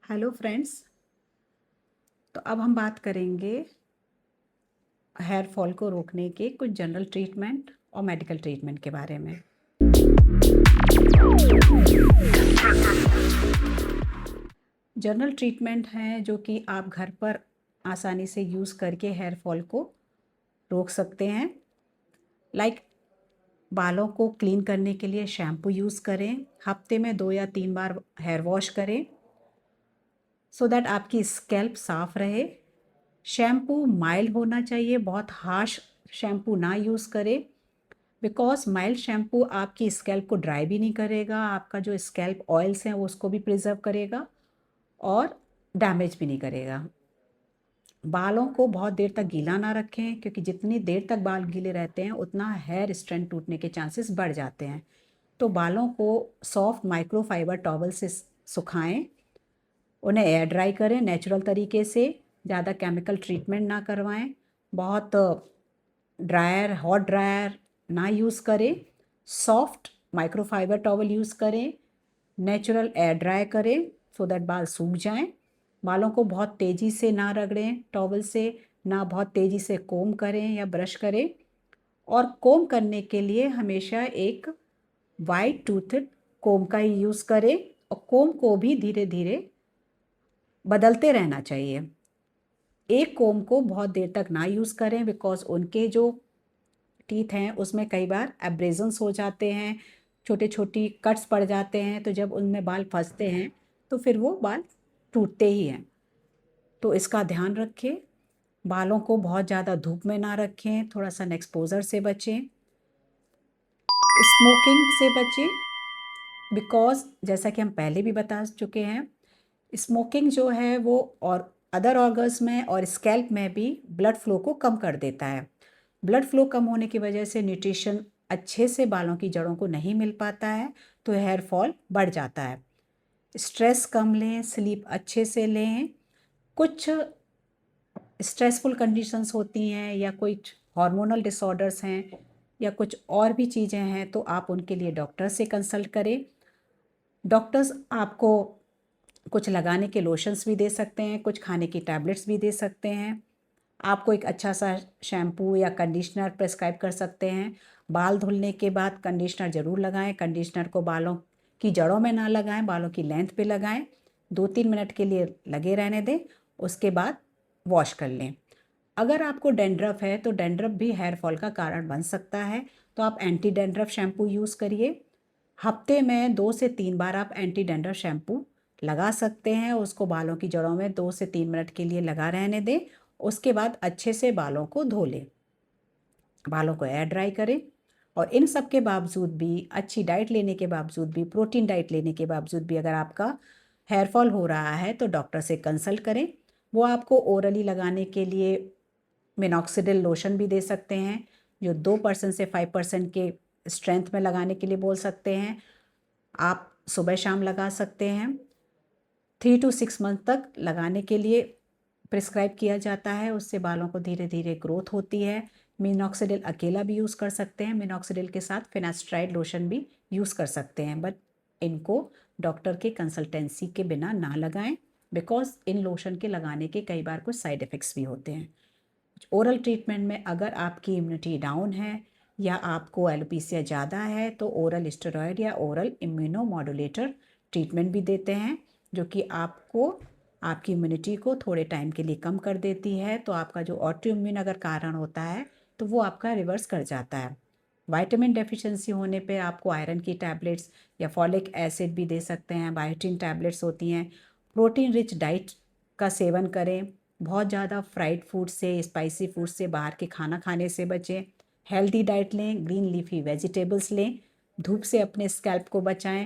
Hello friends. तो अब हम बात करेंगे हेयर फॉल को रोकने के कुछ जनरल ट्रीटमेंट और मेडिकल ट्रीटमेंट के बारे में। जनरल ट्रीटमेंट हैं जो कि आप घर पर आसानी से यूज़ करके हेयर फॉल को रोक सकते हैं। लाइक बालों को क्लीन करने के लिए शैम्पू यूज़ करें, हफ्ते में 2 या 3 बार हेयर वॉश करें सो दैट आपकी स्कैल्प साफ़ रहे। शैम्पू माइल्ड होना चाहिए, बहुत हार्श शैम्पू ना यूज़ करें बिकॉज माइल्ड शैम्पू आपकी स्कैल्प को ड्राई भी नहीं करेगा, आपका जो स्कैल्प ऑयल्स हैं वो उसको भी प्रिजर्व करेगा और डैमेज भी नहीं करेगा। बालों को बहुत देर तक गीला ना रखें क्योंकि जितनी देर तक बाल गीले रहते हैं उतना हेयर स्ट्रैंड टूटने के चांसेस बढ़ जाते हैं। तो बालों को सॉफ्ट माइक्रोफाइबर टॉवल से सुखाएं, उन्हें एयर ड्राई करें नेचुरल तरीके से, ज़्यादा केमिकल ट्रीटमेंट ना करवाएं, बहुत ड्रायर हॉट ड्रायर ना यूज़ करें, सॉफ्ट माइक्रोफाइबर टॉवल यूज़ करें, नेचुरल एयर ड्राई करें सो दैट बाल सूख जाएं। बालों को बहुत तेज़ी से ना रगड़ें टॉवल से, ना बहुत तेज़ी से कोम करें या ब्रश करें। और कोम करने के लिए हमेशा एक वाइट टूथड कोम का ही यूज़ करें और कोम को भी धीरे धीरे बदलते रहना चाहिए। एक कोम को बहुत देर तक ना यूज़ करें बिकॉज उनके जो टीथ हैं उसमें कई बार एब्रेजन्स हो जाते हैं, छोटे छोटी कट्स पड़ जाते हैं, तो जब उनमें बाल फंसते हैं तो फिर वो बाल टूटते ही हैं। तो इसका ध्यान रखें। बालों को बहुत ज़्यादा धूप में ना रखें, थोड़ा सा एक्सपोजर से बचें, स्मोकिंग से बचें बिकॉज जैसा कि हम पहले भी बता चुके हैं, स्मोकिंग जो है वो और अदर ऑर्गन्स में और स्कैल्प में भी ब्लड फ्लो को कम कर देता है। ब्लड फ्लो कम होने की वजह से न्यूट्रिशन अच्छे से बालों की जड़ों को नहीं मिल पाता है, तो हेयर फॉल बढ़ जाता है। स्ट्रेस कम लें, स्लीप अच्छे से लें। कुछ स्ट्रेसफुल कंडीशंस होती हैं या कुछ हार्मोनल डिसऑर्डर्स हैं या कुछ और भी चीज़ें हैं तो आप उनके लिए डॉक्टर से कंसल्ट करें। डॉक्टर्स आपको कुछ लगाने के लोशंस भी दे सकते हैं, कुछ खाने की टैबलेट्स भी दे सकते हैं, आपको एक अच्छा सा शैम्पू या कंडीशनर प्रेस्क्राइब कर सकते हैं। बाल धुलने के बाद कंडीशनर ज़रूर लगाएं। कंडीशनर को बालों की जड़ों में ना लगाएं, बालों की लेंथ पे लगाएं। 2-3 मिनट के लिए लगे रहने दें, उसके बाद वॉश कर लें। अगर आपको डैंड्रफ है तो डैंड्रफ भी हेयर फॉल का कारण बन सकता है, तो आप एंटी डैंड्रफ शैम्पू यूज़ करिए। हफ्ते में 2 से 3 बार आप एंटी डैंड्रफ शैम्पू लगा सकते हैं, उसको बालों की जड़ों में 2 से 3 मिनट के लिए लगा रहने दें, उसके बाद अच्छे से बालों को धो लें, बालों को एयर ड्राई करें। और इन सब के बावजूद भी, अच्छी डाइट लेने के बावजूद भी, प्रोटीन डाइट लेने के बावजूद भी अगर आपका हेयर फॉल हो रहा है तो डॉक्टर से कंसल्ट करें। वो आपको ओरली लगाने के लिए मिनॉक्सिडिल लोशन भी दे सकते हैं जो 2% से 5% के स्ट्रेंथ में लगाने के लिए बोल सकते हैं। आप सुबह शाम लगा सकते हैं। 3 to 6 मंथ तक लगाने के लिए प्रिस्क्राइब किया जाता है, उससे बालों को धीरे धीरे ग्रोथ होती है। मिनॉक्सिडिल अकेला भी यूज़ कर सकते हैं, मिनॉक्सिडिल के साथ फिनास्ट्राइड लोशन भी यूज़ कर सकते हैं, बट इनको डॉक्टर के कंसल्टेंसी के बिना ना लगाएं बिकॉज इन लोशन के लगाने के कई बार कुछ साइड इफ़ेक्ट्स भी होते हैं। ओरल ट्रीटमेंट में अगर आपकी इम्यूनिटी डाउन है या आपको एलोपीसिया ज़्यादा है तो ओरल स्टेरॉयड या ओरल इम्यूनो मॉड्यूलेटर ट्रीटमेंट भी देते हैं जो कि आपको आपकी इम्यूनिटी को थोड़े टाइम के लिए कम कर देती है, तो आपका जो ऑटो इम्यून अगर कारण होता है तो वो आपका रिवर्स कर जाता है। विटामिन डेफिशिएंसी होने पे आपको आयरन की टैबलेट्स या फॉलिक एसिड भी दे सकते हैं, बायोटिन टैबलेट्स होती हैं। प्रोटीन रिच डाइट का सेवन करें, बहुत ज़्यादा फ्राइड फूड से, स्पाइसी फूड से, बाहर के खाना खाने से बचें। हेल्दी डाइट लें, ग्रीन लीफी वेजिटेबल्स लें, धूप से अपने स्कैल्प को बचाएं।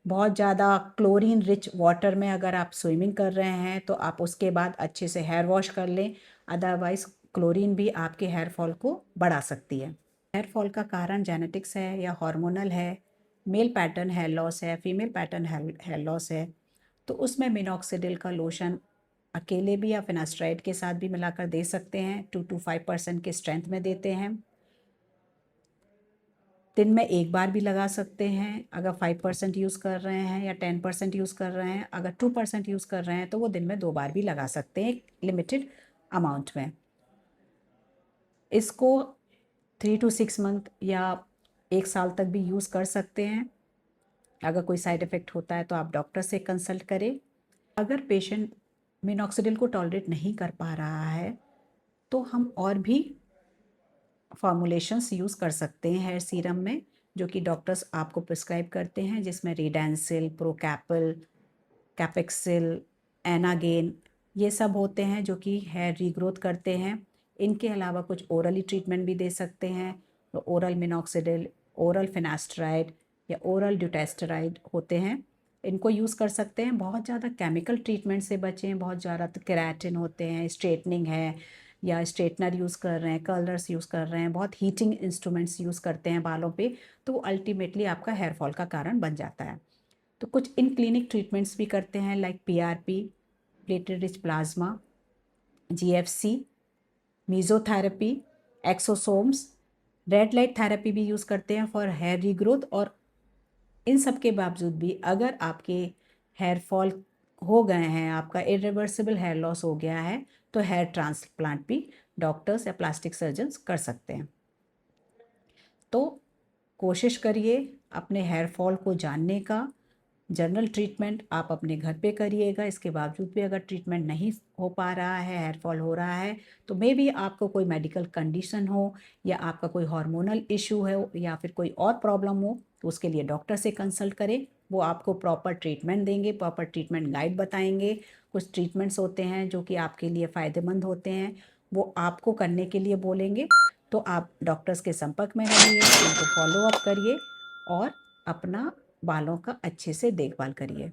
बहुत ज़्यादा क्लोरीन रिच वाटर में अगर आप स्विमिंग कर रहे हैं तो आप उसके बाद अच्छे से हेयर वॉश कर लें, अदरवाइज़ क्लोरीन भी आपके हेयर फॉल को बढ़ा सकती है। हेयर फॉल का कारण जेनेटिक्स है या हार्मोनल है, मेल पैटर्न हेयर लॉस है, फीमेल पैटर्न हेयर लॉस है, तो उसमें मिनॉक्सिडिल का लोशन अकेले भी या फिनास्ट्राइड के साथ भी मिलाकर दे सकते हैं। 2 to 5% के स्ट्रेंथ में देते हैं। दिन में एक बार भी लगा सकते हैं अगर 5% यूज़ कर रहे हैं या 10% यूज़ कर रहे हैं। अगर 2% यूज़ कर रहे हैं तो वो दिन में 2 बार भी लगा सकते हैं एक लिमिटेड अमाउंट में। इसको 3 to 6 मंथ या 1 साल तक भी यूज़ कर सकते हैं। अगर कोई साइड इफ़ेक्ट होता है तो आप डॉक्टर से कंसल्ट करें। अगर पेशेंट मिनॉक्सिडिल को टॉलरेट नहीं कर पा रहा है तो हम और भी फॉर्मुलेशंस यूज़ कर सकते हैं हेयर सीरम में, जो कि डॉक्टर्स आपको प्रिस्क्राइब करते हैं, जिसमें रिडेंसिल, प्रोकैपल, कैपेक्सिल, एनागेन ये सब होते हैं जो कि हेयर रीग्रोथ करते हैं। इनके अलावा कुछ ओरली ट्रीटमेंट भी दे सकते हैं, तो ओरल मिनॉक्सिडिल, ओरल फिनास्टराइड या ओरल ड्यूटेस्टराइड होते हैं, इनको यूज़ कर सकते हैं। बहुत ज़्यादा केमिकल ट्रीटमेंट से बचें। बहुत ज़्यादा तो केराटिन होते हैं, स्ट्रेटनिंग है या स्ट्रेटनर यूज़ कर रहे हैं, कर्लर्स यूज़ कर रहे हैं, बहुत हीटिंग इंस्ट्रूमेंट्स यूज़ करते हैं बालों पे, तो वो अल्टीमेटली आपका हेयर फॉल का कारण बन जाता है। तो कुछ इन क्लिनिक ट्रीटमेंट्स भी करते हैं like PRP, platelet rich plasma, GFC, mesotherapy, exosomes, red light therapy भी यूज़ करते हैं फॉर हेयर रीग्रोथ। और इन सब के बावजूद भी अगर आपके हेयर फॉल हो गए हैं, आपका इरिवर्सिबल हेयर लॉस हो गया है, तो हेयर ट्रांसप्लांट भी डॉक्टर्स या प्लास्टिक सर्जन्स कर सकते हैं। तो कोशिश करिए अपने हेयर फॉल को जानने का। जनरल ट्रीटमेंट आप अपने घर पे करिएगा। इसके बावजूद भी अगर ट्रीटमेंट नहीं हो पा रहा है, हेयर फॉल हो रहा है, तो मे बी आपको कोई मेडिकल कंडीशन हो या आपका कोई हार्मोनल इशू है या फिर कोई और प्रॉब्लम हो, तो उसके लिए डॉक्टर से कंसल्ट करें। वो आपको प्रॉपर ट्रीटमेंट देंगे, प्रॉपर ट्रीटमेंट गाइड बताएंगे। कुछ ट्रीटमेंट्स होते हैं जो कि आपके लिए फ़ायदेमंद होते हैं, वो आपको करने के लिए बोलेंगे। तो आप डॉक्टर्स के संपर्क में रहिए, उनको फॉलो अप करिए और अपना बालों का अच्छे से देखभाल करिए।